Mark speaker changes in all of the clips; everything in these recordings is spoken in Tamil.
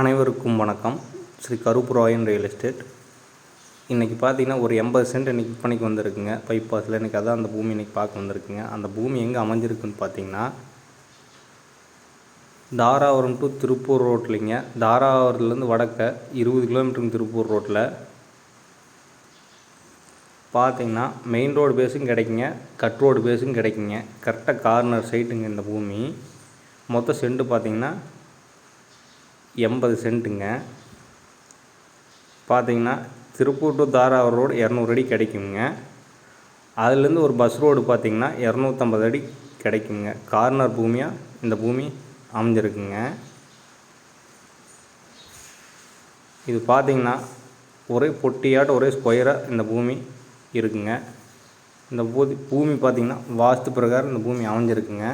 Speaker 1: அனைவருக்கும் வணக்கம். Shri Karuppurayan real estate. இன்றைக்கி பார்த்தீங்கன்னா ஒரு 80 சென்ட் இன்றைக்கி விற்பனைக்கு வந்திருக்குங்க பைபாஸில். இன்றைக்கி அதான் அந்த பூமி இன்றைக்கி பார்க்க வந்திருக்குங்க. அந்த பூமி எங்கே அமைஞ்சிருக்குன்னு பார்த்தீங்கன்னா தாராபுரம் டு திருப்பூர் ரோட்லிங்க. தாராபுரத்துலேருந்து வடக்க 20 கிலோமீட்டருங்க. திருப்பூர் ரோட்டில் பார்த்தீங்கன்னா மெயின் ரோடு பேஸும் கிடைக்குங்க, கட் ரோடு பேஸும் கிடைக்குங்க. கரெக்டாக கார்னர் சைட்டுங்க இந்த பூமி. மொத்த சென்ட்டு பார்த்தீங்கன்னா 80 சென்ட்டுங்க. பார்த்தீங்கன்னா திருப்பூர் டு தாராபுரம் ரோடு 200 அடி கிடைக்குங்க. அதுலேருந்து ஒரு பஸ் ரோடு பார்த்தீங்கன்னா 250 அடி கிடைக்குங்க. கார்னர் பூமியாக இந்த பூமி அமைஞ்சிருக்குங்க. இது பார்த்தீங்கன்னா ஒரே பொட்டியாட்ட ஒரே ஸ்கொயராக இந்த பூமி இருக்குங்க. இந்த பூமி பார்த்திங்கன்னா வாஸ்து பிரகாரம் இந்த பூமி அமைஞ்சிருக்குங்க.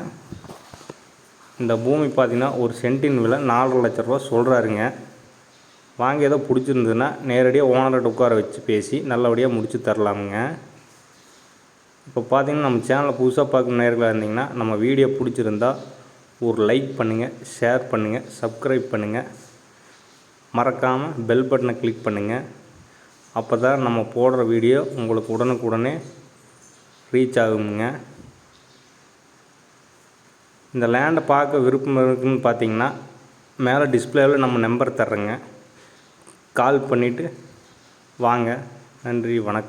Speaker 1: இந்த பூமி பார்த்திங்கன்னா ஒரு சென்ட்டின் விலை 4.5 லட்ச ரூபா சொல்கிறாருங்க. வாங்கி ஏதோ பிடிச்சிருந்ததுன்னா நேரடியாக ஓனர்கிட்ட உட்கார வச்சு பேசி நல்லபடியாக முடித்து தரலாமுங்க. இப்போ பார்த்திங்கன்னா நம்ம சேனலில் புதுசாக பார்க்கும் நேர்களாக இருந்திங்கன்னா நம்ம வீடியோ பிடிச்சிருந்தா ஒரு லைக் பண்ணுங்கள், ஷேர் பண்ணுங்கள், சப்ஸ்கிரைப் பண்ணுங்கள். மறக்காமல் பெல் பட்டனை கிளிக் பண்ணுங்கள். அப்போ தான் நம்ம போடுற வீடியோ உங்களுக்கு உடனுக்குடனே ரீச் ஆகுங்க. இந்த லேண்டை பார்க்க விருப்பம் இருக்குதுன்னு பார்த்தீங்கன்னா மேலே டிஸ்பிளேவில் நம்ம நம்பர் தர்றேங்க. கால் பண்ணிவிட்டு வாங்க. நன்றி, வணக்கம்.